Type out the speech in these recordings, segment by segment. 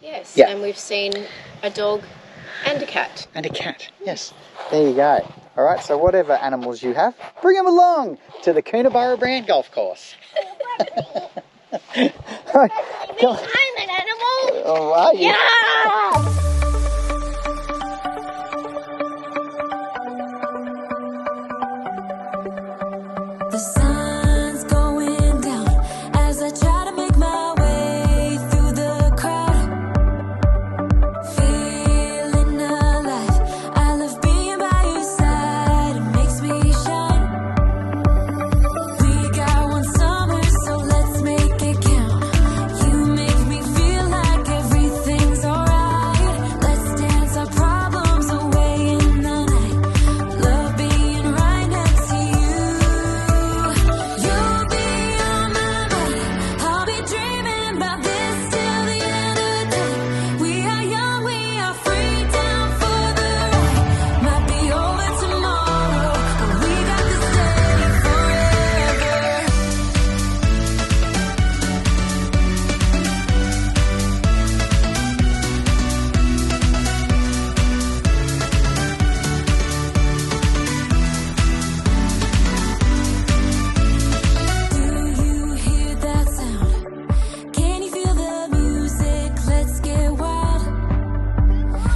Yes, Yeah. and we've seen a dog and a cat. And a cat, yes. There you go. All right, so whatever animals you have, bring them along to the Coonabarabran golf course. Right, come on. I'm an animal! Oh, are you? Yeah! The sun's going down as I try to make my way through the crowd. Feeling alive, I love being by your side. It makes me shine. We got one summer, so let's make it count. You make me feel like everything's alright. Let's dance our problems away in the night. Love being right next to you. You'll be on my mind. I'll be dreaming about this till the end of time. We are young, we are free, down for the ride. Might be over tomorrow, but we got to stay forever. Do you hear that sound? Can you feel the music? Let's get wild.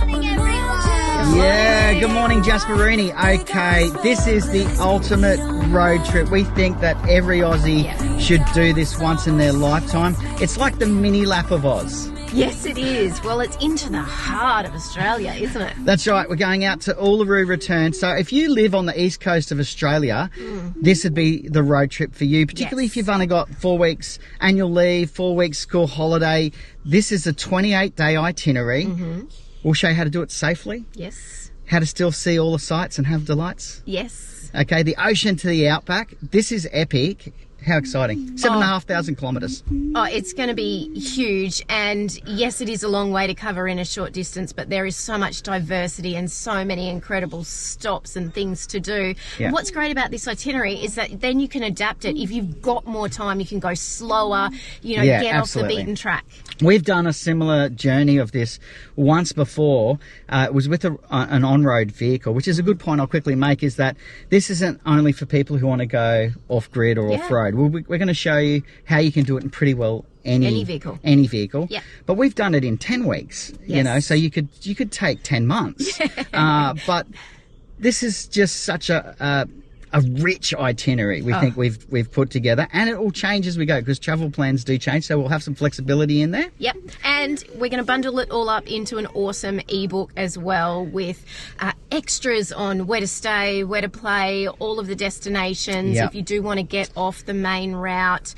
Morning, everyone. Yeah, good morning, Jasperini. Okay, this is the ultimate road trip. We think that every Aussie should do this once in their lifetime. It's like the mini lap of Oz. Yes, it is. Well, it's into the heart of Australia, isn't it? That's right, we're going out to Uluru return. So if you live on the east coast of Australia, this would be the road trip for you, particularly if you've only got 4 weeks annual leave, 4 weeks school holiday. This is a 28-day itinerary. We'll show you how to do it safely, Yes. how to still see all the sights and have delights. Yes. Okay, the ocean to the outback. This is epic. How exciting. 7,500 kilometres. Oh, it's going to be huge. And yes, it is a long way to cover in a short distance, but there is so much diversity and so many incredible stops and things to do. Yeah. What's great about this itinerary is that then you can adapt it. If you've got more time, you can go slower, you know, Yeah, get absolutely. off the beaten track. We've done a similar journey of this once before. It was with an on-road vehicle, which is a good point I'll quickly make, is that this isn't only for people who want to go off-grid or off-road. We're going to show you how you can do it in pretty well any vehicle. Any vehicle. Yeah. But we've done it in 10 weeks, you Yes. know, so you could take 10 months. But this is just such a rich itinerary we think we've put together, and it will change as we go because travel plans do change, so we'll have some flexibility in there. Yep, and we're going to bundle it all up into an awesome ebook as well with extras on where to stay, where to play, all of the destinations. Yep. If you do want to get off the main route,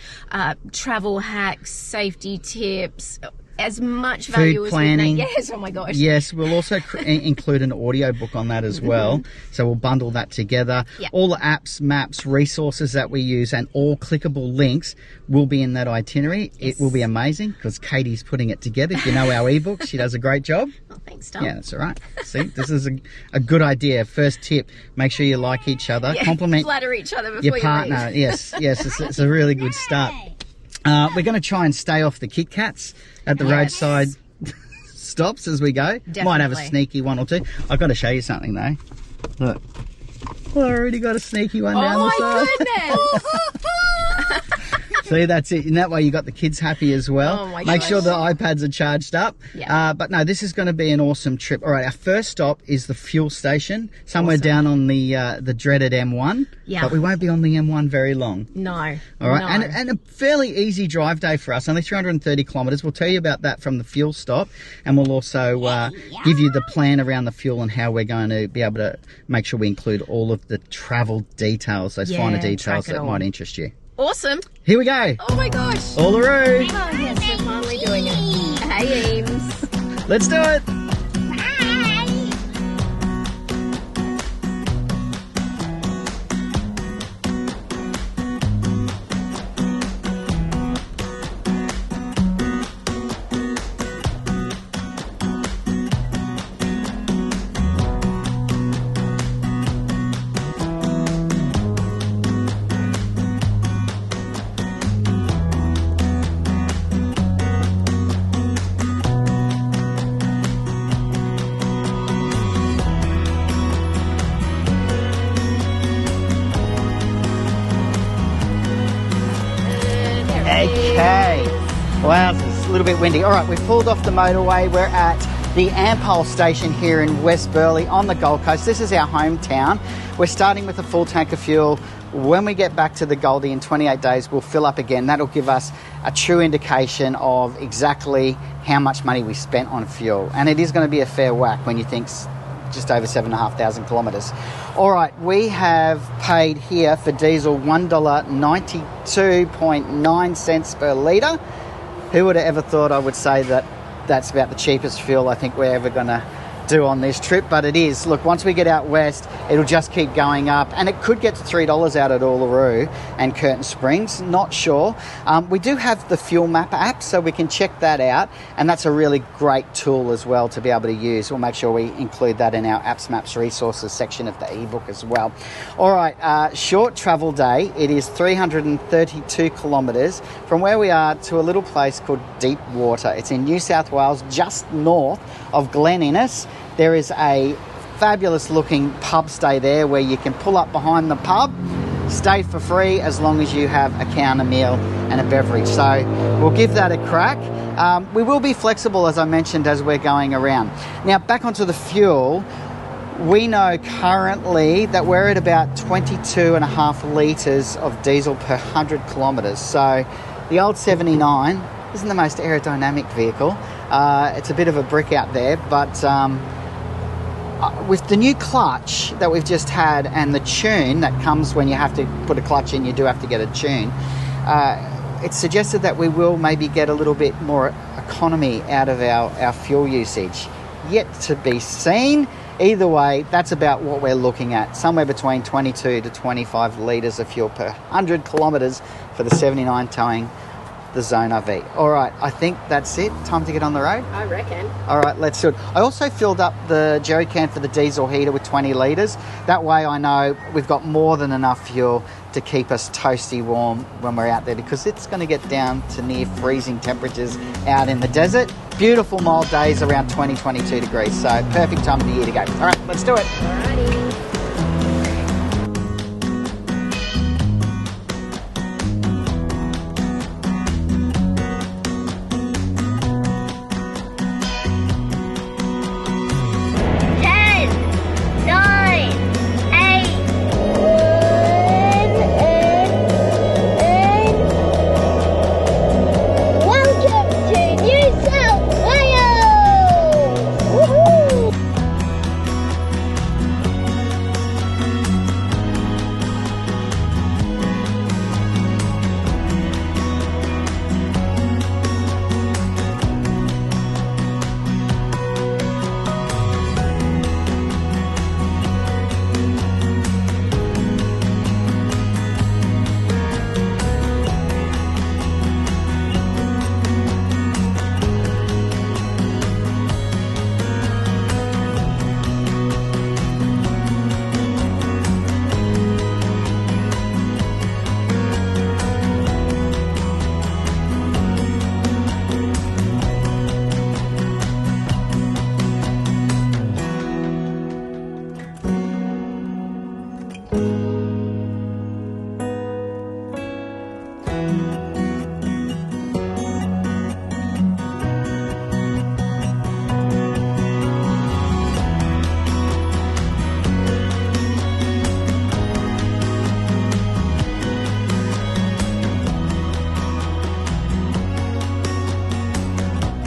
travel hacks, safety tips, as much value Food as planning. we can. Yes, oh my gosh. Yes, we'll also include an audio book on that as well. So we'll bundle that together. Yep. All the apps, maps, resources that we use and all clickable links will be in that itinerary. It will be amazing because Katie's putting it together. If you know our ebooks, she does a great job. Oh, thanks, Tom. Yeah, that's all right. See, this is a good idea. First tip, make sure you like each other. Yeah, Compliment flatter each other before your you partner. leave. Yes, it's a really good start. We're going to try and stay off the Kit Kats at the roadside stops as we go. Might have a Definitely. sneaky one or two. I've got to show you something though. Look. I already got a sneaky one down the Oh side. my goodness! See, that's it. And that way you got the kids happy as well. Oh my Make gosh. sure the iPads are charged up. Yeah. But no, this is going to be an awesome trip. All right, our first stop is the fuel station, somewhere down on the dreaded M1. Yeah. But we won't be on the M1 very long. No. All right, no. and a fairly easy drive day for us, only 330 kilometres. We'll tell you about that from the fuel stop, and we'll also give you the plan around the fuel and how we're going to be able to make sure we include all of the travel details, those finer details track it that all. might interest you. Awesome. Here we go. Oh my gosh. Uluru. Oh yes, we're finally doing it. Hey, Eames. Let's do it. Wow, it's a little bit windy. All right, we've pulled off the motorway. We're at the Ampol station here in West Burleigh on the Gold Coast. This is our hometown. We're starting with a full tank of fuel. When we get back to the Goldie in 28 days, we'll fill up again. That'll give us a true indication of exactly how much money we spent on fuel. And it is going to be a fair whack when you think just over 7,500 kilometres. All right, we have paid here for diesel $1.92.9 per litre. Who would have ever thought I would say that that's about the cheapest fuel I think we're ever going to do on this trip, but it is. Look, once we get out west, it'll just keep going up, and it could get to $3 out at Uluru and Curtin Springs, not sure. We do have the Fuel Map app, so we can check that out, and that's a really great tool as well to be able to use. We'll make sure we include that in our Apps, Maps, Resources section of the ebook as well. All right, short travel day. It is 332 kilometres from where we are to a little place called Deepwater. It's in New South Wales, just north of Glen Innes. There is a fabulous looking pub stay there where you can pull up behind the pub, stay for free as long as you have a counter meal and a beverage. So we'll give that a crack. We will be flexible, as I mentioned, as we're going around. Now, back onto the fuel. We know currently that we're at about 22.5 litres of diesel per 100 kilometres. So the old 79 isn't the most aerodynamic vehicle. It's a bit of a brick out there, but with the new clutch that we've just had and the tune that comes when you have to put a clutch in, you do have to get a tune. It's suggested that we will maybe get a little bit more economy out of our fuel usage. Yet to be seen. Either way, that's about what we're looking at. Somewhere between 22 to 25 litres of fuel per 100 kilometres for the 79 towing the Zone RV. All right, I think that's it. Time to get on the road? I reckon. All right, let's do it. I also filled up the jerry can for the diesel heater with 20 litres. That way I know we've got more than enough fuel to keep us toasty warm when we're out there, because it's going to get down to near freezing temperatures out in the desert. Beautiful mild days around 20, 22 degrees. So perfect time of the year to go. All right, let's do it. Alrighty.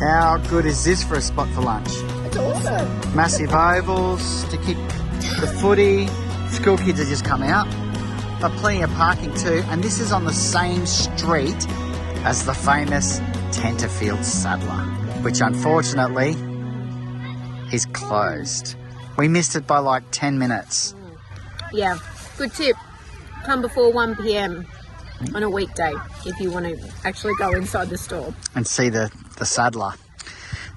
How good is this for a spot for lunch? It's awesome. Massive ovals to keep the footy. School kids have just come out. But plenty of parking too. And this is on the same street as the famous Tenterfield Saddler, which unfortunately is closed. We missed it by like 10 minutes. Yeah, good tip. Come before 1 p.m. on a weekday if you want to actually go inside the store. And see the Saddler.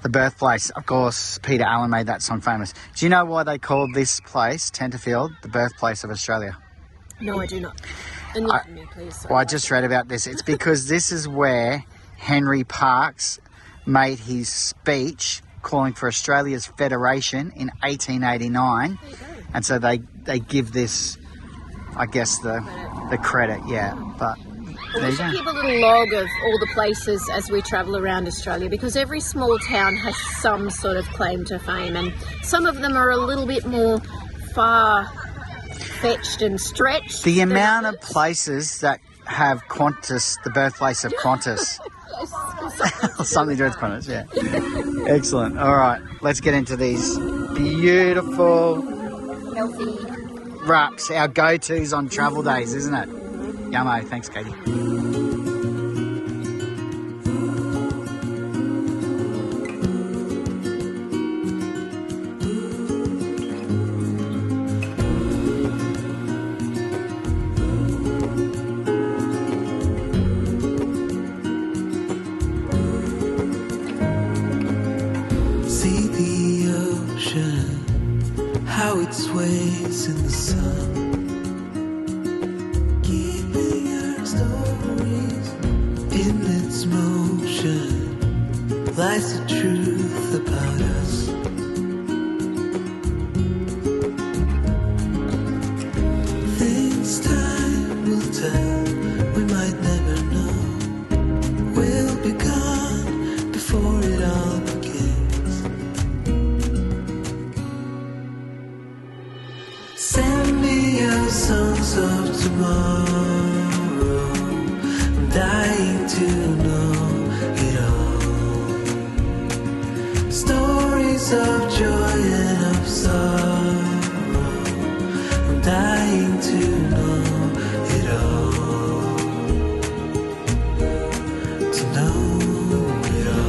The birthplace, of course, Peter Allen made that song famous. Do you know why they called this place, Tenterfield, the birthplace of Australia? No, I do not. Enlighten me, please. Well, I just read about this. It's because this is where Henry Parkes made his speech calling for Australia's federation in 1889. There you go. And so they give this, I guess, the credit, yeah. But We should keep a little log of all the places as we travel around Australia, because every small town has some sort of claim to fame, and some of them are a little bit more far-fetched and stretched. The amount of places that have Qantas, the birthplace of Qantas. Something to do with Qantas, yeah. Excellent. All right, let's get into these beautiful, Healthy. wraps, our go-tos on travel days, isn't it? Yummo. Thanks, Katie. See the ocean, how it sways in the sun. Keeping our stories in its motion. Lies the truth about us. Things time will tell, we might never know. We'll be gone before it all begins. Send me your songs of tomorrow. I'm dying to know it all. Stories of joy and of sorrow. I'm dying to know it all. To know it all.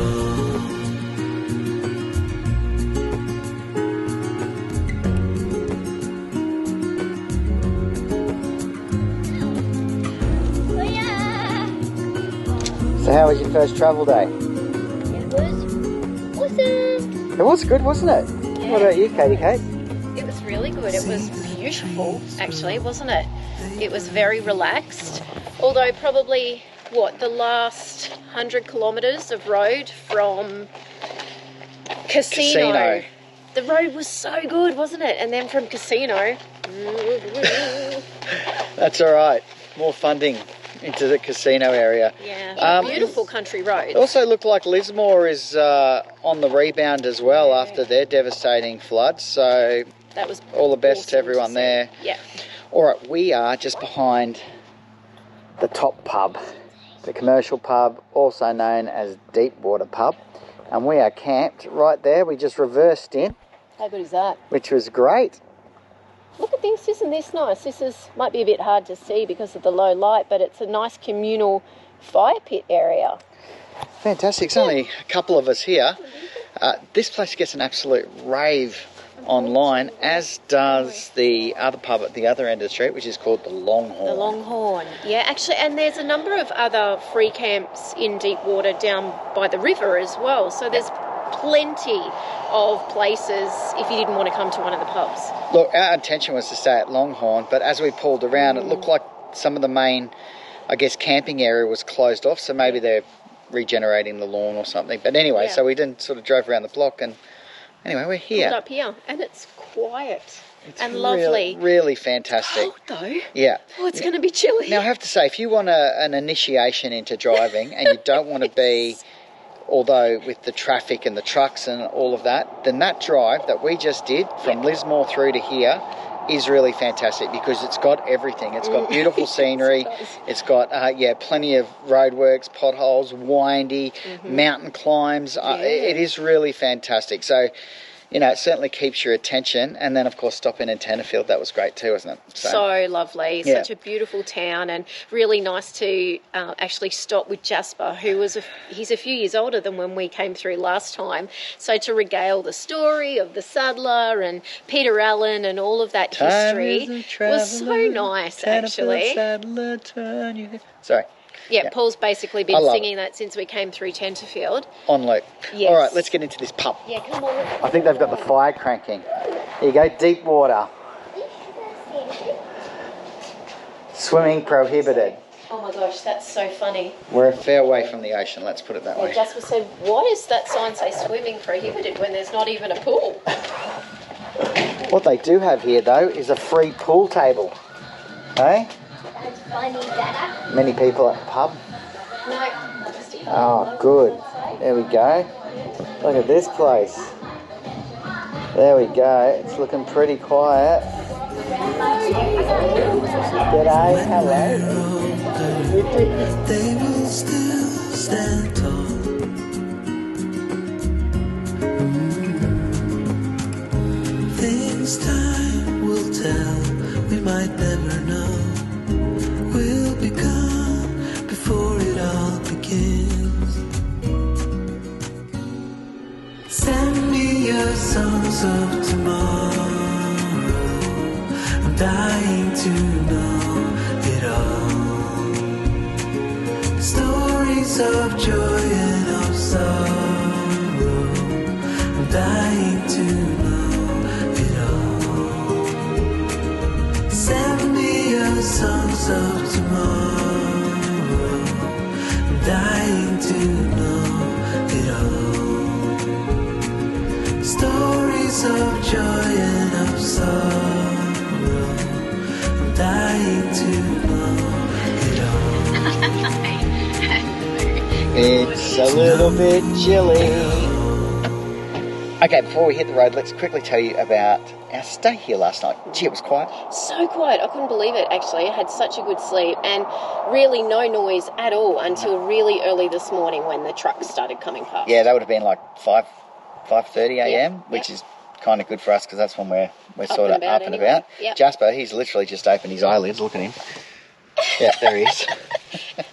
So how was your first travel day? It was awesome. It was good, wasn't it? Yeah. What about you, Katie Kate? It was really good. It was beautiful, actually, wasn't it? It was very relaxed. Although probably, the last 100 kilometres of road from Casino. The road was so good, wasn't it? And then from Casino. That's all right. More funding into the casino area. Yeah, beautiful country roads. It also looked like Lismore is on the rebound as well after their devastating floods. So That was all the best to awesome everyone see. there. Yeah. All right, we are just behind the top pub, the commercial pub, also known as Deepwater Pub. And we are camped right there. We just reversed in, How good is that? which was great. Look at this, isn't this nice? This might be a bit hard to see because of the low light, but it's a nice communal fire pit area. Fantastic. It's only a couple of us here. This place gets an absolute rave online, as does the other pub at the other end of the street, which is called the Longhorn. The Longhorn. Yeah, actually, and there's a number of other free camps in Deepwater down by the river as well. So there's plenty of places if you didn't want to come to one of the pubs. Look, our intention was to stay at Longhorn, but as we pulled around, it looked like some of the main, camping area was closed off, so maybe they're regenerating the lawn or something. But anyway, so we didn't sort of drove around the block, and anyway, we're here. Pulled up here, and it's quiet and lovely. Really fantastic. Cold though. Yeah. Oh, it's going to be chilly. Now, I have to say, if you want an initiation into driving and you don't want to be, although with the traffic and the trucks and all of that, then that drive that we just did from Lismore through to here is really fantastic because it's got everything. It's got beautiful scenery. It's got, plenty of roadworks, potholes, windy, mountain climbs. It is really fantastic. So, it certainly keeps your attention. And then, of course, stopping in Tenterfield, that was great too, wasn't it? So lovely. Such a beautiful town, and really nice to actually stop with Jasper, he's a few years older than when we came through last time. So to regale the story of the Saddler and Peter Allen and all of that history was so nice, actually. Saddler, turn your head. Sorry. Yeah, Paul's basically been singing that since we came through Tenterfield. On loop. Yes. All right, let's get into this pub. Yeah, come on. I think they've got the fire cranking. Here you go, Deepwater. Swimming prohibited. Oh my gosh, that's so funny. We're a fair way from the ocean, let's put it that way. Jasper said, why does that sign say swimming prohibited when there's not even a pool? What they do have here, though, is a free pool table. Hey? Many people at the pub? Oh, good. There we go. Look at this place. There we go. It's looking pretty quiet. G'day, hello. They will still stand tall. Things time will tell, we might never know. We'll be gone before it all begins. Send me your songs of tomorrow. I'm dying to know it all. Stories of joy and of sorrow. I'm dying to know it all. Send me your songs of tomorrow. I'm dying to know it all. Stories of joy and of sorrow. I'm dying to know it all. It's a little bit chilly. Okay, before we hit the road, let's quickly tell you about our stay here last night. Gee, it was quiet. So quiet. I couldn't believe it, actually. I had such a good sleep and really no noise at all until really early this morning when the trucks started coming past. Yeah, that would have been like 5:30 a.m., which is kind of good for us because that's when we're sort of up and about. Yep. Jasper, he's literally just opened his eyelids. Look at him. Yeah, there he is.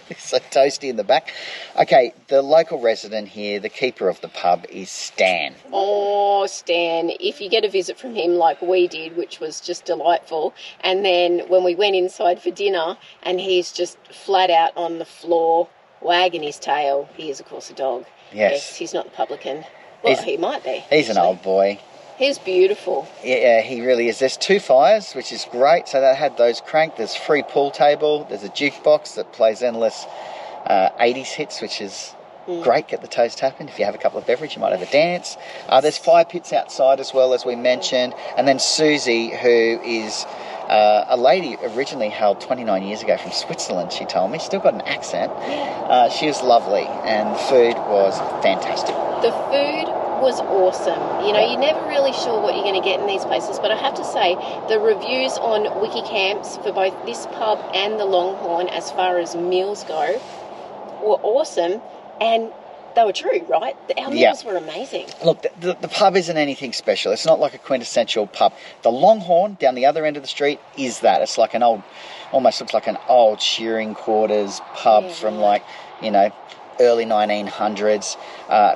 He's so toasty in the back. Okay, the local resident here, the keeper of the pub, is Stan. Oh, Stan, if you get a visit from him like we did, which was just delightful, and then when we went inside for dinner and he's just flat out on the floor, wagging his tail, he is, of course, a dog. Yes. He's not the publican. Well, he might be. He's an old boy. He's beautiful. Yeah, he really is. There's 2 fires, which is great. So they had those cranked. There's free pool table. There's a jukebox that plays endless 80s hits, which is great. Get the toes tapping. If you have a couple of beverages, you might have a dance. There's fire pits outside as well, as we mentioned. And then Susie, who is a lady originally hailed 29 years ago from Switzerland, she told me. Still got an accent. Yeah. She was lovely, and the food was fantastic. The food was awesome. You know, you're never really sure what you're going to get in these places, but I have to say the reviews on Wikicamps for both this pub and the Longhorn as far as meals go were awesome, and they were true, right? Our meals were amazing. Look, the pub isn't anything special. It's not like a quintessential pub. The Longhorn down the other end of the street is that. It's like almost looks like an old shearing quarters pub from like, early 1900s.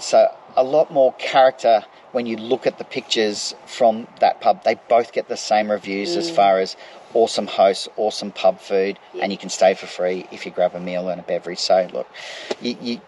So a lot more character when you look at the pictures from that pub. They both get the same reviews as far as awesome hosts, awesome pub food, and you can stay for free if you grab a meal and a beverage. So, look, you'd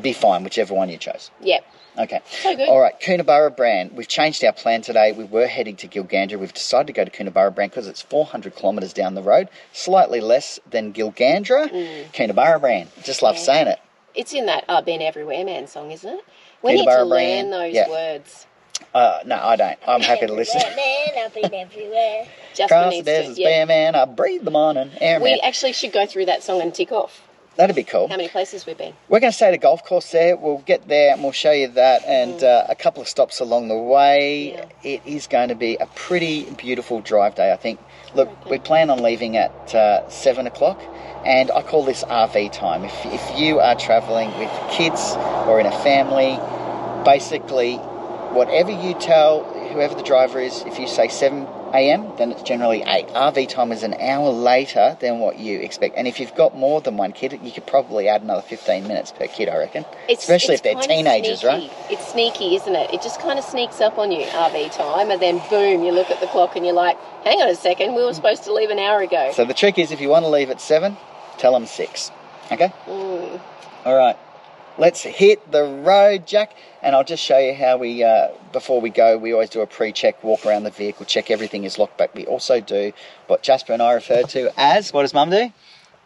be fine, whichever one you chose. Yep. Okay. So good. All right, Coonabarabran. We've changed our plan today. We were heading to Gilgandra. We've decided to go to Coonabarabran because it's 400 kilometres down the road, slightly less than Gilgandra. Coonabarabran. Just love saying it. It's in that Been Everywhere Man song, isn't it? We need to learn those words. No, I don't. I'm happy to listen. Man, I've been everywhere. Across the desert's bare man, I breathe the morning air. We actually should go through that song and tick off That'd be cool. how many places we've been. We're going to stay at a golf course there. We'll get there and we'll show you that and a couple of stops along the way. Yeah. It is going to be a pretty beautiful drive day, I think. Look, we plan on leaving at 7 o'clock, and I call this RV time. If you are travelling with kids or in a family, basically whatever you tell whoever the driver is, if you say 7 a.m, then it's generally 8. RV time is an hour later than what you expect. And if you've got more than one kid, you could probably add another 15 minutes per kid, I reckon. Especially if they're teenagers, sneaky. right? It's sneaky, isn't it? It just kind of sneaks up on you, RV time, and then boom, you look at the clock and you're like, hang on a second, we were supposed to leave an hour ago. So the trick is, if you want to leave at 7, tell them 6. Okay? All right. Let's hit the road, Jack, and I'll just show you how we, before we go, we always do a pre-check, walk around the vehicle, check everything is locked, but we also do what Jasper and I refer to as, what does Mum do?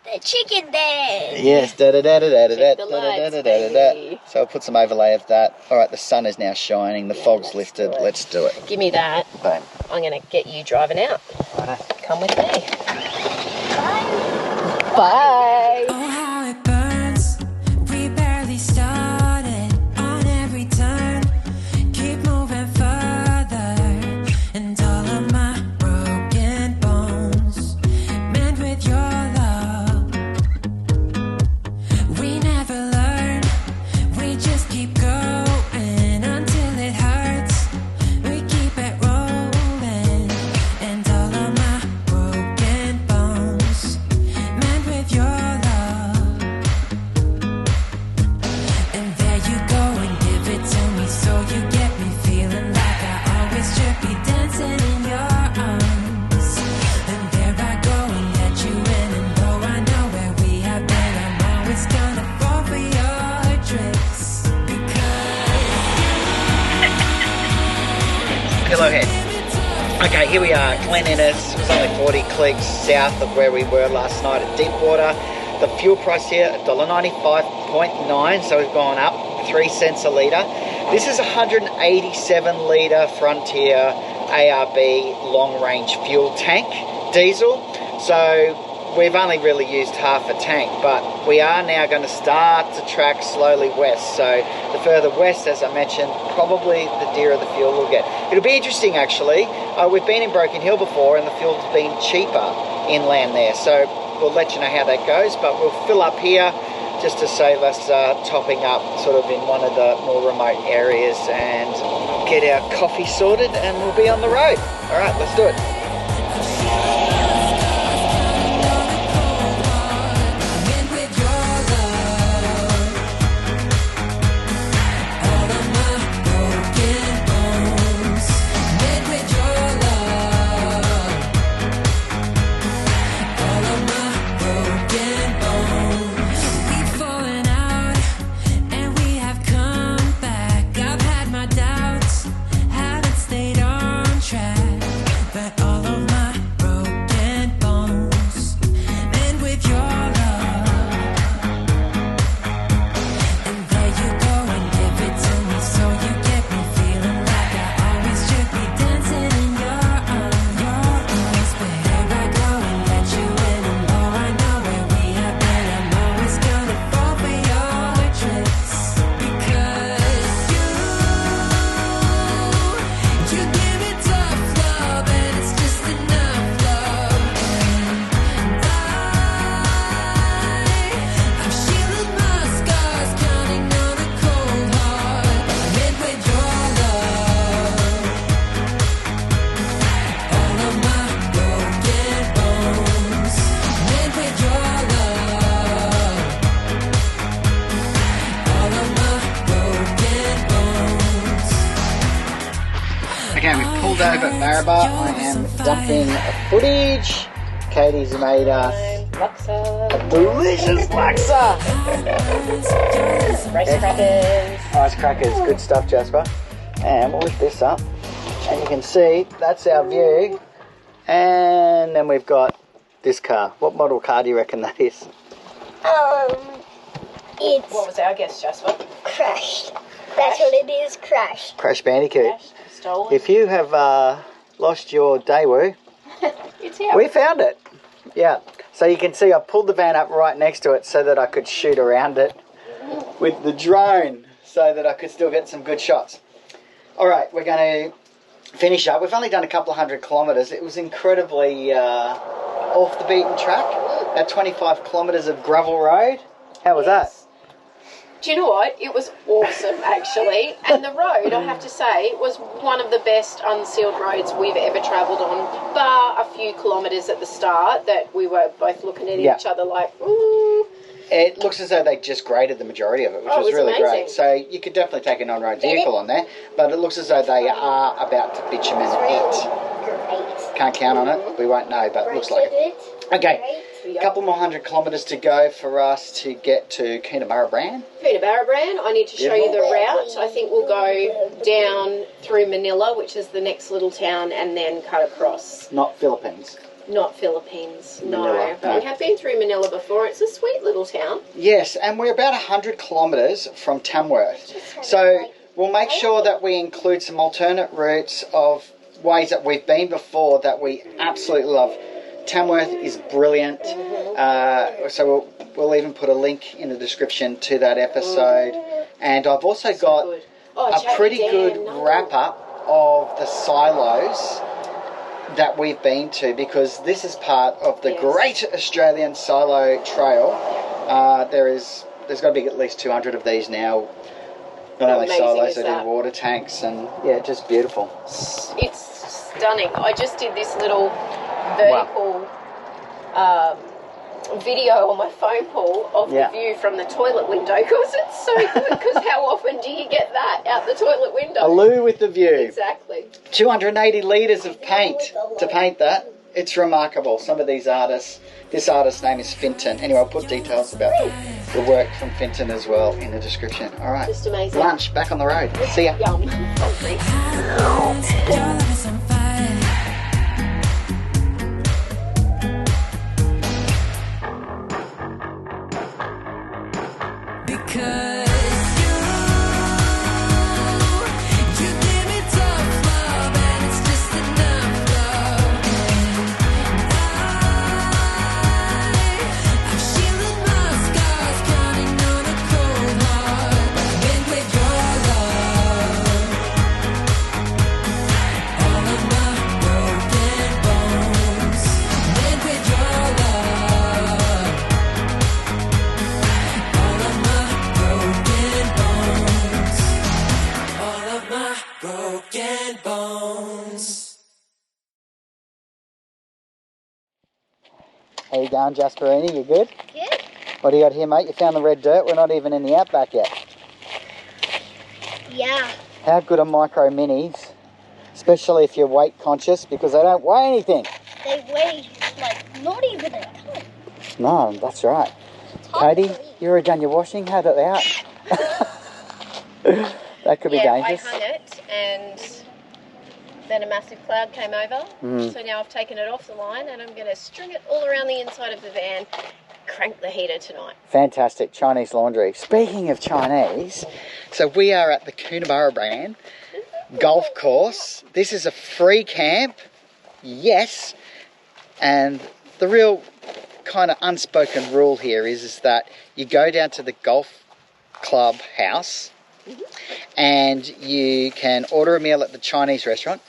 The chicken day. Yes, da-da-da-da-da-da-da, Check the lights, da-da-da-da-da-da. baby. So I'll put some overlay of that. All right, the sun is now shining, the fog's lifted, let's do it. Give me that. Boom. I'm going to get you driving out. Righto. Come with me. Bye. Oh, how it burns. We barely started on every turn. Keep moving further. And all of my broken bones mend with your love. We never learn. We just keep going until it hurts. We keep it rolling. And all of my broken bones mend with your love. And there you go and give it to me, so you get me feeling like I always should be dancing in your arms. And there I go and let you in, and though I know where we have been, I'm always gonna fall for your tricks. Pillowhead. Okay, here we are, Glen Innes. It was only 40 clicks south of where we were last night at Deepwater. The fuel price here, $1.95.9, so we've gone up 3 cents a litre. This is a 187 litre Frontier ARB long range fuel tank diesel. So we've only really used half a tank, but we are now going to start to track slowly west. So the further west, as I mentioned, probably the dearer the fuel we'll get. It'll be interesting actually. We've been in Broken Hill before and the fuel's been cheaper inland there. So we'll let you know how that goes, but we'll fill up here just to save us topping up sort of in one of the more remote areas and get our coffee sorted, and we'll be on the road. All right, let's do it. Mend with your love. All of my broken bones mend with your love. All of my broken bones. We've fallen out and we have come back. I've had my doubts, haven't stayed on track, but all of my broken bones mend with your love. And there you go and give it to me, so you get me feeling like I always should be dancing in your arms. But here I go and let you in, and though I know where we have been, I'm always gonna fall for your tricks. Because you give it tough love, and it's just enough love. And I've shielded my scars, counting on a cold heart. Mend with your love. All of my broken bones mend with your love. All of my broken bones. Okay, we've pulled over at Barraba. I am dumping footage. Katie's made us a delicious laksa. Rice crackers. Rice crackers, good stuff, Jasper. And we'll lift this up, and you can see that's our view. And then we've got this car. What model car do you reckon that is? It's What was our guess, Jasper? crashed. That's what it is, crashed. Crash Bandicoot. Stolen. If you have lost your Daewoo, It's here. we found it. Yeah. So you can see I pulled the van up right next to it so that I could shoot around it with the drone so that I could still get some good shots. All right, we're going to finish up. We've only done a couple of 100 kilometres. It was incredibly off the beaten track. At 25 kilometres of gravel road. How was that? Do you know what? It was awesome, actually. And the road, I have to say, was one of the best unsealed roads we've ever travelled on, bar a few kilometres at the start that we were both looking at each other like, ooh. It looks as though they just graded the majority of it, which was really amazing. great. So you could definitely take an on-road vehicle on there, but it looks as though they are about to bitumen it. Can't count on it. We won't know, but it looks like it. Okay, a couple more 100 kilometres to go for us to get to Coonabarabran. Coonabarabran, I need to show you the route. I think we'll go down through Manila, which is the next little town, and then cut across. Not Philippines. Not Philippines, Manila, no. But we have been through Manila before. It's a sweet little town. Yes, and we're about 100 kilometres from Tamworth. So we'll make sure that we include some alternate routes of ways that we've been before that we absolutely love. Tamworth is brilliant. So we'll even put a link in the description to that episode. And I've also got a pretty good wrap-up of the silos that we've been to, because this is part of the Great Australian Silo Trail. There's got to be at least 200 of these now. Not only silos, they do water tanks, and just beautiful. It's stunning. I just did this little vertical video on my phone, Paul, of the view from the toilet window, because it's so good. Because how often do you get that out the toilet window? A loo with the view. Exactly. 280 litres of paint to paint that. It's remarkable. Some of these artists, this artist's name is Finton. Anyway, I'll put details about the work from Finton as well in the description. All right. Just amazing. Lunch, back on the road. See ya. Yum. How you going, Jasperini? You good? Good. What do you got here, mate? You found the red dirt. We're not even in the Outback yet. Yeah. How good are micro minis? Especially if you're weight conscious, because they don't weigh anything. They weigh, like, not even a ton. No, that's right. Katie, you already done your washing? How'd it out? That could be dangerous. I hung it, and then a massive cloud came over. So now I've taken it off the line, and I'm going to string it all around the inside of the van. Crank the heater tonight. Fantastic. Chinese laundry. Speaking of Chinese, so we are at the Coonabarabran golf course. This is a free camp, yes, and the real kind of unspoken rule here is that you go down to the golf club house and you can order a meal at the Chinese restaurant.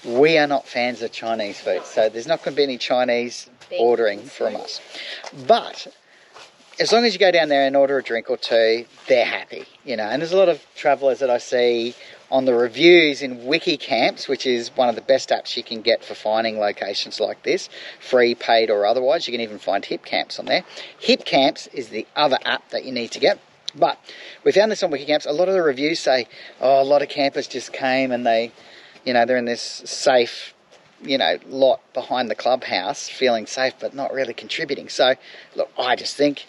We are not fans of Chinese food, so there's not going to be any Chinese ordering from us. But as long as you go down there and order a drink or two, they're happy, you know. And there's a lot of travellers that I see on the reviews in Wiki Camps, which is one of the best apps you can get for finding locations like this, free, paid or otherwise. You can even find Hip Camps on there. Hip Camps is the other app that you need to get. But we found this on Wiki Camps. A lot of the reviews say, oh, a lot of campers just came and they, you know, they're in this safe, you know, lot behind the clubhouse, feeling safe but not really contributing. So, look, I just think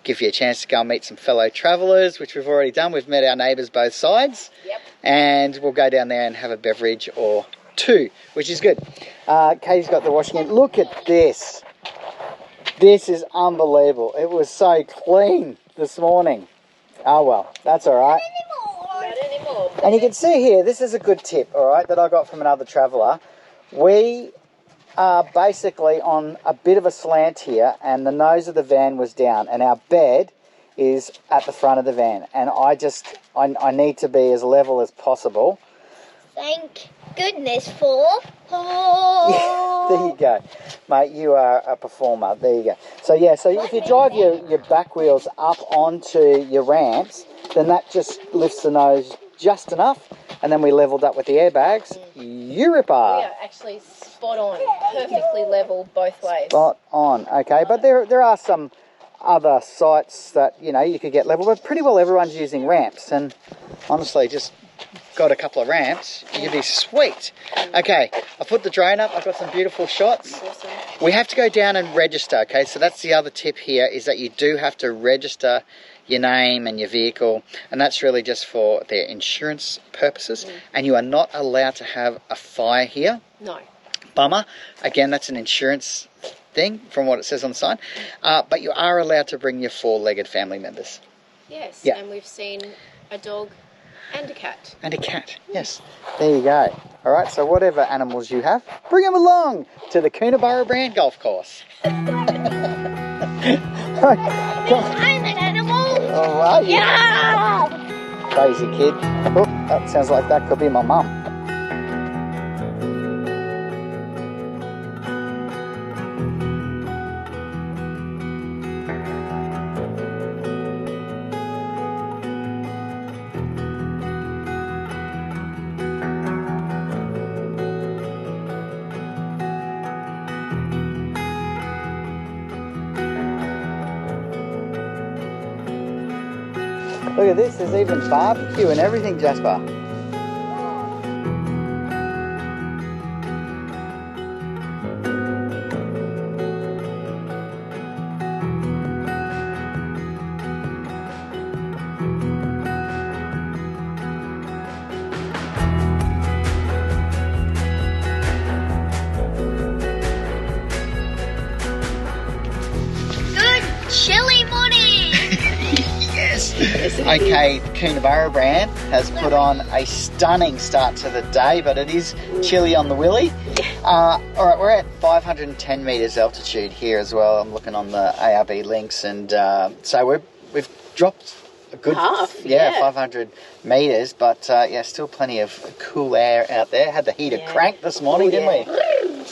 give you a chance to go and meet some fellow travellers, which we've already done. We've met our neighbours both sides. Yep. And we'll go down there and have a beverage or two, which is good. Katie's got the washing in. Look at this. This is unbelievable. It was so clean this morning. Oh, well, that's all right. Not anymore. And you can see here, this is a good tip, all right, that I got from another traveller. We are basically on a bit of a slant here, and the nose of the van was down, and our bed is at the front of the van. And I need to be as level as possible. Thank goodness for... There you go. Mate, you are a performer. There you go. So, yeah, so if you drive your back wheels up onto your ramps, then that just lifts the nose just enough, and then we levelled up with the airbags. Eureka! We are actually spot on, perfectly level both ways. Spot on, okay. But there are some other sites that, you know, you could get level, but pretty well everyone's using ramps, and honestly, just got a couple of ramps, you could be sweet. Okay, I put the drone up, I've got some beautiful shots. Awesome. We have to go down and register, okay, so that's the other tip here, is that you do have to register your name and your vehicle, and that's really just for their insurance purposes, and you are not allowed to have a fire here. No. Bummer. Again, that's an insurance thing from what it says on the sign, but you are allowed to bring your four-legged family members. Yes, yeah. And we've seen a dog and a cat. And a cat, yes. There you go. All right, so whatever animals you have, bring them along to the Coonabarabran golf course. I'm an animal. Oh, are you? Yeah. Crazy kid. Oh, that sounds like that could be my mum. Look at this, there's even barbecue and everything, Jasper. Good chilly morning. Yes. Okay, Coonabarabran has put on a stunning start to the day, but it is chilly on the willy. All right, we're at 510 metres altitude here as well. I'm looking on the ARB links, and so we've dropped a good half. 500 metres, but yeah, still plenty of cool air out there. Had the heater cranked this morning, didn't we?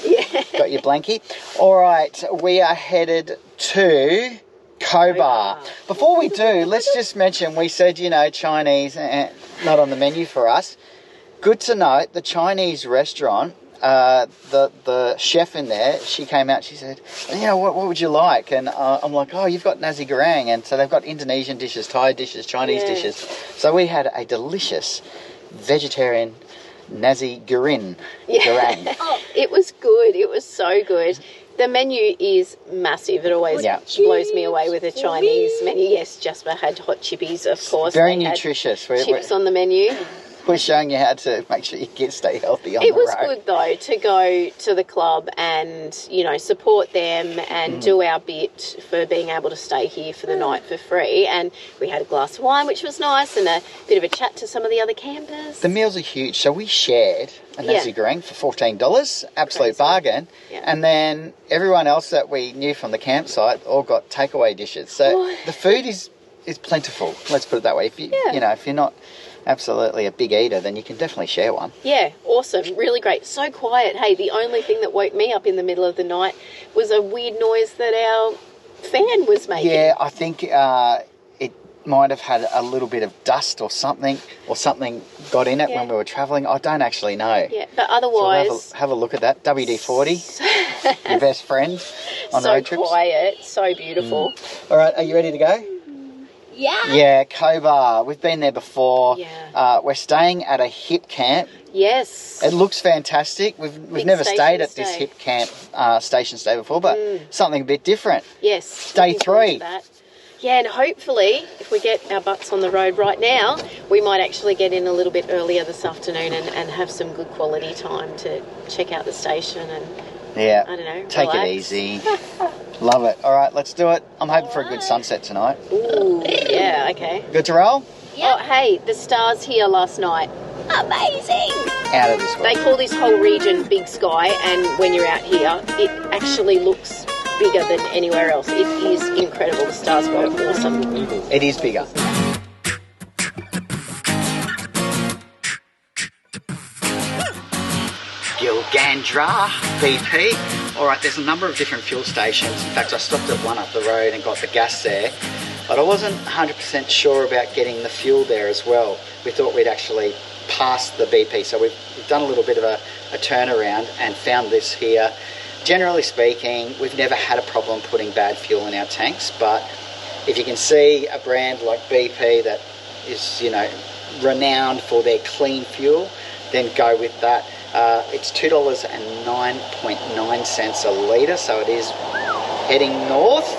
Yeah. Got your blankie. All right, we are headed to Cobar. Before we do, let's just mention, we said, you know, Chinese, not on the menu for us. Good to note, the Chinese restaurant, the chef in there, she came out, she said, you know, what would you like? And I'm like, oh, you've got nasi goreng. And so they've got Indonesian dishes, Thai dishes, Chinese dishes. So we had a delicious vegetarian nasi goreng. Oh, it was good. It was so good. The menu is massive. It always blows me away with a Chinese menu. Yes, Jasper had hot chippies, of course. Very They had nutritious. chips on the menu. We're showing you how to make sure you stay healthy on the road. It was good, though, to go to the club and, you know, support them and do our bit for being able to stay here for the night for free. And we had a glass of wine, which was nice, and a bit of a chat to some of the other campers. The meals are huge, so we shared a nasi goreng for $14, absolute Crazy. bargain. Yeah. And then everyone else that we knew from the campsite all got takeaway dishes. So the food is plentiful. Let's put it that way. If you if you're not absolutely a big eater, then you can definitely share one. Yeah, awesome. Really great. So quiet. Hey, the only thing that woke me up in the middle of the night was a weird noise that our fan was making. Yeah, I think it might have had a little bit of dust or something got in it when we were travelling. I don't actually know. Yeah, but otherwise... So have a look at that. WD-40, your best friend on road trips. So quiet, so beautiful. All right, are you ready to go? Yeah. Yeah, Cobar. We've been there before. Yeah. We're staying at a hip camp. Yes. It looks fantastic. We've never stayed at this hip camp station stay before, but something a bit different. Yes. Day Looking forward 3. to that. Yeah, and hopefully, if we get our butts on the road right now, we might actually get in a little bit earlier this afternoon and have some good quality time to check out the station and, I don't know, take relax. it easy. Love it. All right, let's do it. I'm hoping for a good sunset tonight. Ooh, yeah, okay. Good to roll? Yep. Oh, hey, the stars here last night. Amazing. Out of this world. They call this whole region Big Sky, and when you're out here, it actually looks bigger than anywhere else. It is incredible. The stars were awesome. It is bigger. Gilgandra BP. All right, there's a number of different fuel stations. In fact, I stopped at one up the road and got the gas there, but I wasn't 100% sure about getting the fuel there as well. We thought we'd actually pass the BP, so we've done a little bit of a turnaround and found this here. Generally speaking, we've never had a problem putting bad fuel in our tanks, but if you can see a brand like BP that is, you know, renowned for their clean fuel, then go with that. It's $2.09.9 a litre, so it is heading north.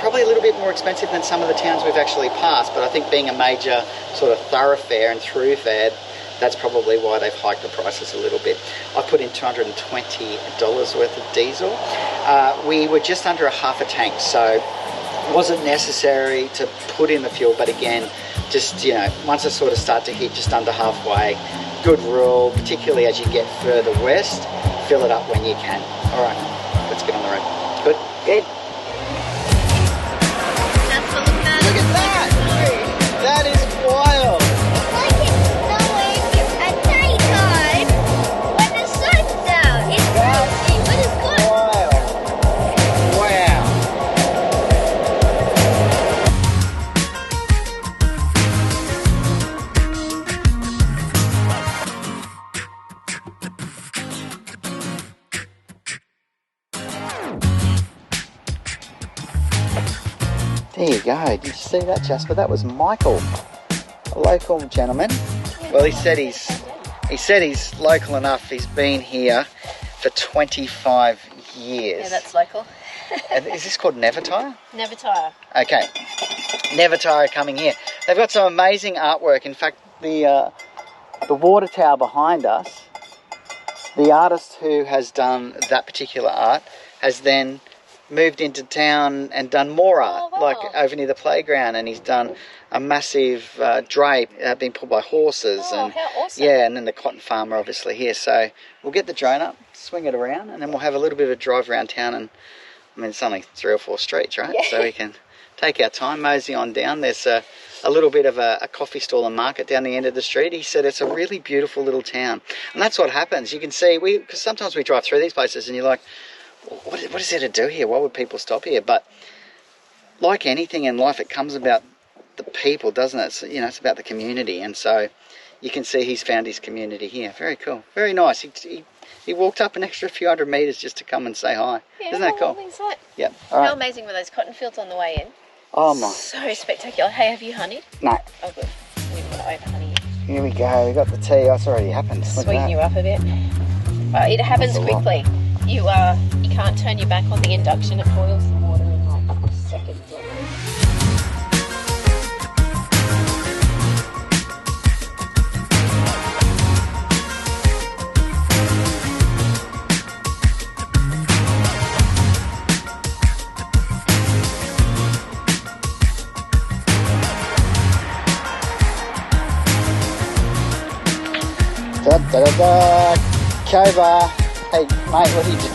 Probably a little bit more expensive than some of the towns we've actually passed, but I think being a major sort of thoroughfare and throughfare, that's probably why they've hiked the prices a little bit. I put in $220 worth of diesel. We were just under a half a tank, so it wasn't necessary to put in the fuel, but again, just, you know, once I sort of start to hit just under halfway, good rule, particularly as you get further west, fill it up when you can. All right, let's get on the road. Good? Good. Look at that! That is wild. Like it's snowing at night time when the sun's out. It's crazy, but it's good. Wild. Wow. There you go. Did you see that, Jasper? That was Michael, a local gentleman. Well, he said he's local enough. He's been here for 25 years. Yeah, that's local. And is this called Nevertire? Nevertire. Okay. Nevertire coming here. They've got some amazing artwork. In fact, the water tower behind us, the artist who has done that particular art has then moved into town and done more art, wow. like over near the playground, and he's done a massive drape being pulled by horses. Oh, and how awesome. yeah, and then the cotton farmer obviously here. So we'll get the drone up, swing it around, and then we'll have a little bit of a drive around town. And I mean, it's only 3 or 4 streets, right? Yeah. So we can take our time, mosey on down. There's a little bit of a coffee stall and market down the end of the street. He said it's a really beautiful little town. And that's what happens. You can see, because sometimes we drive through these places and you're like, what is there to do here? Why would people stop here? But like anything in life, it comes about the people, doesn't it? So, it's about the community. And so you can see he's found his community here. Very cool. Very nice. He walked up an extra few hundred metres just to come and say hi. Yeah, isn't that cool? Like. Yep. All right. How amazing were those cotton fields on the way in? Oh my. So spectacular. Hey, have you honeyed? No. Oh, good. We didn't want to over honey you. Here we go. We got the tea. Oh, it's already happened. Look at Sweeten that. you up a bit. It happens That's a lot. quickly. You can't turn your back on the induction. It boils the water in like seconds. Da, da, da, da. Cobar. Hey, mate, what are you doing?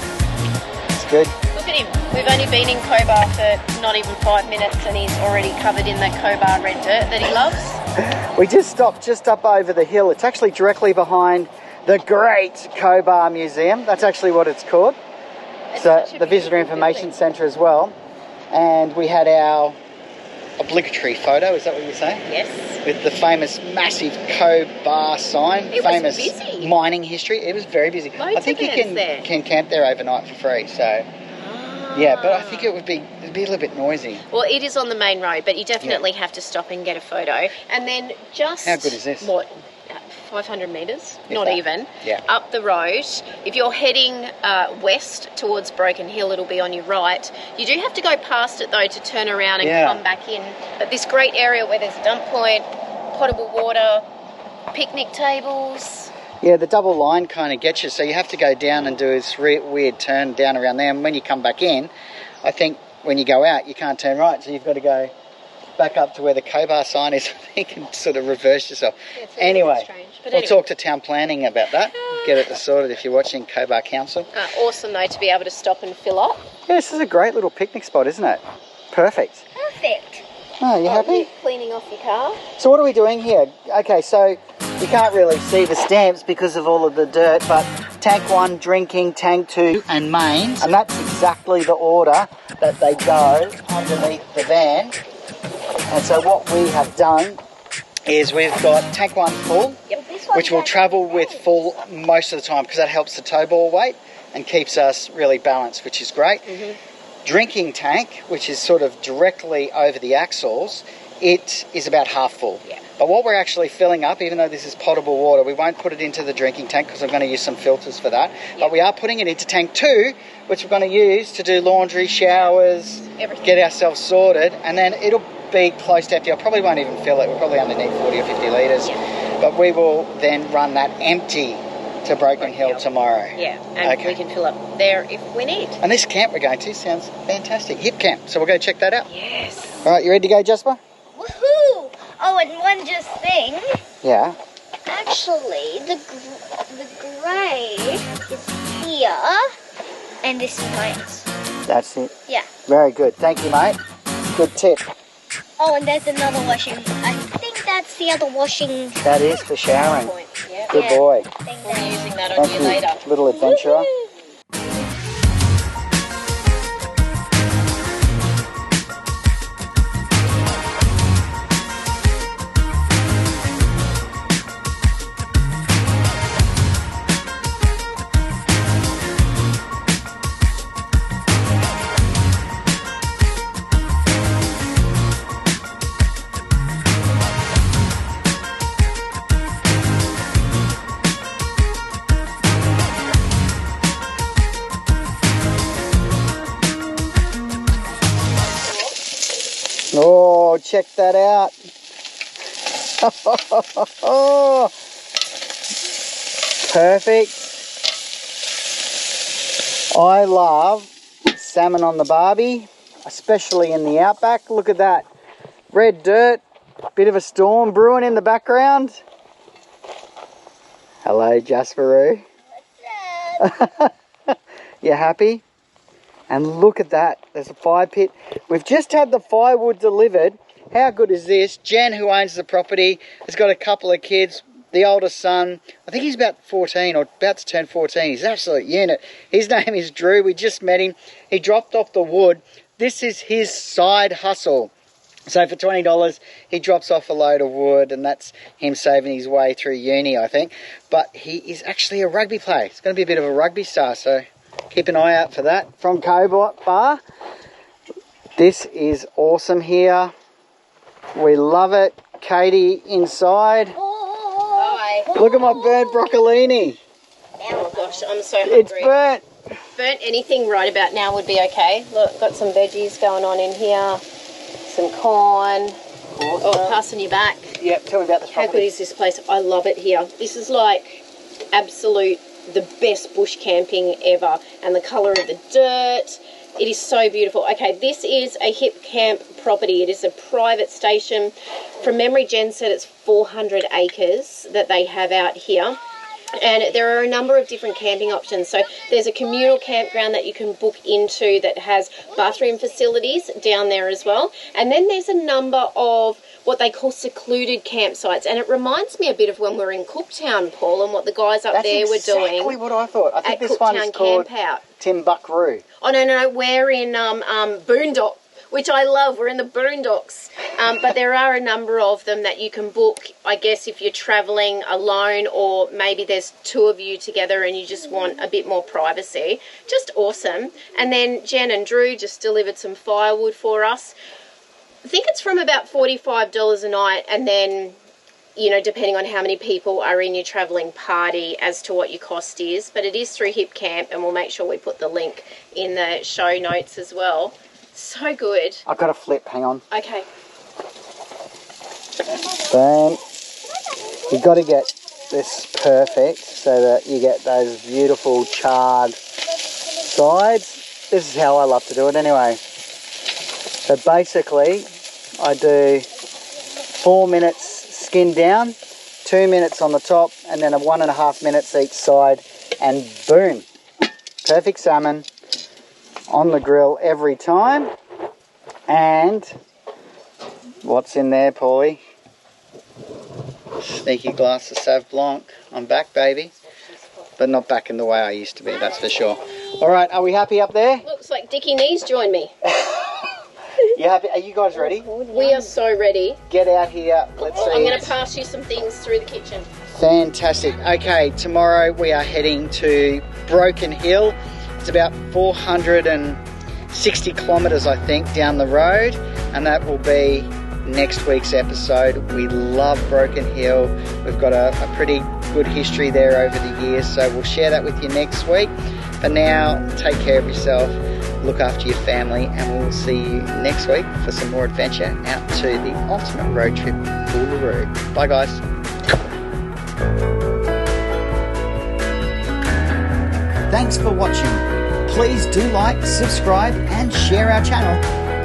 It's good. Look at him. We've only been in Cobar for not even 5 minutes and he's already covered in that Cobar red dirt that he loves. We just stopped just up over the hill. It's actually directly behind the great Cobar Museum. That's actually what it's called. It's So such a the Visitor beautiful Information building. Centre as well. And we had our obligatory photo, is that what you're saying? Yes. With the famous massive Cobar sign. It was famous busy. mining history. It was very busy. Loads I think of you vans there. can camp there overnight for free. So yeah, but I think it'd be a little bit noisy. Well, it is on the main road, but you definitely have to stop and get a photo. And then just... How good is this? What, 500 metres? If Not that. even. Yeah. Up the road. If you're heading west towards Broken Hill, it'll be on your right. You do have to go past it, though, to turn around and Yeah. come back in. But this great area where there's a dump point, potable water, picnic tables... Yeah, the double line kind of gets you, so you have to go down and do this weird turn down around there. And when you come back in, I think when you go out, you can't turn right, so you've got to go back up to where the Cobar sign is, I think, and sort of reverse yourself. Yeah, it's a Anyway, little bit strange, but we'll anyway. talk to town planning about that, get it sorted if you're watching Cobar Council. Awesome, though, to be able to stop and fill up. Yeah, this is a great little picnic spot, isn't it? Perfect. Perfect. Oh, you happy? You're cleaning off your car. So what are we doing here? Okay, so you can't really see the stamps because of all of the dirt, but tank 1, drinking, tank 2 and mains. And that's exactly the order that they go underneath the van. And so what we have done is we've got tank 1 full, which will travel with full most of the time because that helps the tow ball weight and keeps us really balanced, which is great. Drinking tank, which is sort of directly over the axles, it is about half full. Yeah. But what we're actually filling up, even though this is potable water, we won't put it into the drinking tank because I'm going to use some filters for that. But we are putting it into tank 2, which we're going to use to do laundry, showers, Everything. get ourselves sorted, and then it'll be close to empty. I probably won't even fill it. We'll probably only need 40 or 50 litres. Yeah. But we will then run that empty to Broken Hill tomorrow. Yeah, and Okay. we can fill up there if we need. And this camp we're going to sounds fantastic. Hip camp. So we'll go check that out. Yes. All right, you ready to go, Jasper? Woohoo! Oh, and one just thing. Yeah. Have actually, the grey is here, and this is mine. That's it. Yeah. Very good. Thank you, mate. Good tip. Oh, and there's another washing. I think that's the other washing. That is for showering. Yeah. Good boy. We'll be using that on Thank you you, later. little adventurer. Oh, check that out. Perfect. I love salmon on the barbie, especially in the outback. Look at that. Red dirt, bit of a storm brewing in the background. Hello, Jasperoo. You happy? And look at that, there's a fire pit. We've just had the firewood delivered. How good is this? Jen, who owns the property, has got a couple of kids. The oldest son, I think he's about 14 or about to turn 14. He's an absolute unit. His name is Drew. We just met him. He dropped off the wood. This is his side hustle. So for $20, he drops off a load of wood, and that's him saving his way through uni, I think. But he is actually a rugby player. He's going to be a bit of a rugby star, so keep an eye out for that. From Cobar, this is awesome here. We love it. Katie inside. Hi. Look at my burnt broccolini. Oh gosh, I'm so hungry. It's burnt. Burnt anything right about now would be okay. Look, got some veggies going on in here. Some corn. Oh, passing you back. Yep, tell me about this How property. good is this place? I love it here. This is like absolute the best bush camping ever, and the colour of the dirt, it is so beautiful. Okay, this is a hip camp property. It is a private station. From memory, Jen said it's 400 acres that they have out here, and there are a number of different camping options. So there's a communal campground that you can book into that has bathroom facilities down there as well, and then there's a number of what they call secluded campsites, and it reminds me a bit of when we were in Cooktown, Paul, and what the guys up there were doing. That's exactly what I thought. I think this Cooktown one's called Camp Out. Timbuktu. Oh, no, we're in Boondock, which I love. We're in the Boondocks. But there are a number of them that you can book, I guess, if you're travelling alone, or maybe there's two of you together and you just want a bit more privacy. Just awesome. And then Jen and Drew just delivered some firewood for us. I think it's from about $45 a night, and then, you know, depending on how many people are in your travelling party as to what your cost is. But it is through Hip Camp, and we'll make sure we put the link in the show notes as well. So good. I've got a flip, hang on. Okay. Boom. You've got to get this perfect so that you get those beautiful charred sides. This is how I love to do it anyway. So basically, I do 4 minutes skin down, 2 minutes on the top, and then 1.5 minutes each side, and boom. Perfect salmon on the grill every time. And what's in there, Paulie? Sneaky glass of Sauv Blanc. I'm back, baby. But not back in the way I used to be, that's for sure. All right, are we happy up there? Looks like Dickie Knees joined me. You happy? Are you guys ready? We are so ready. Get out here. Let's see. I'm going to pass you some things through the kitchen. Fantastic. Okay, tomorrow we are heading to Broken Hill. It's about 460 kilometres, I think, down the road, and that will be next week's episode. We love Broken Hill. We've got a pretty good history there over the years, so we'll share that with you next week. For now, take care of yourself, look after your family, and we'll see you next week for some more adventure out to the ultimate road trip, Uluru. Bye, guys. Thanks for watching. Please do like, subscribe, and share our channel.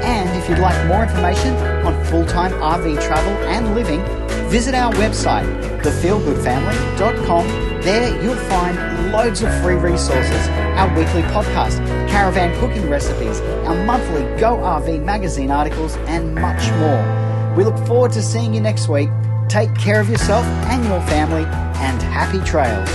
And if you'd like more information on full-time RV travel and living, visit our website, thefeelgoodfamily.com. There you'll find loads of free resources, our weekly podcast, caravan cooking recipes, our monthly Go RV magazine articles, and much more. We look forward to seeing you next week. Take care of yourself and your family, and happy trails.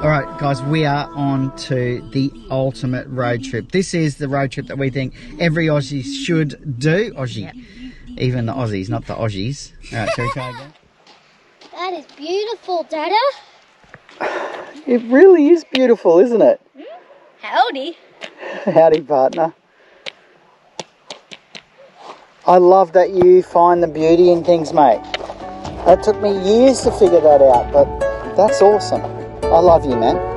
Alright guys, we are on to the ultimate road trip. This is the road trip that we think every Aussie should do. Aussie. Yep. Even the Aussies, not the Aussies. Alright, shall we try again? That is beautiful, Dada. It really is beautiful, isn't it? Howdy. Howdy, partner. I love that you find the beauty in things, mate. That took me years to figure that out, but that's awesome. I love you, man.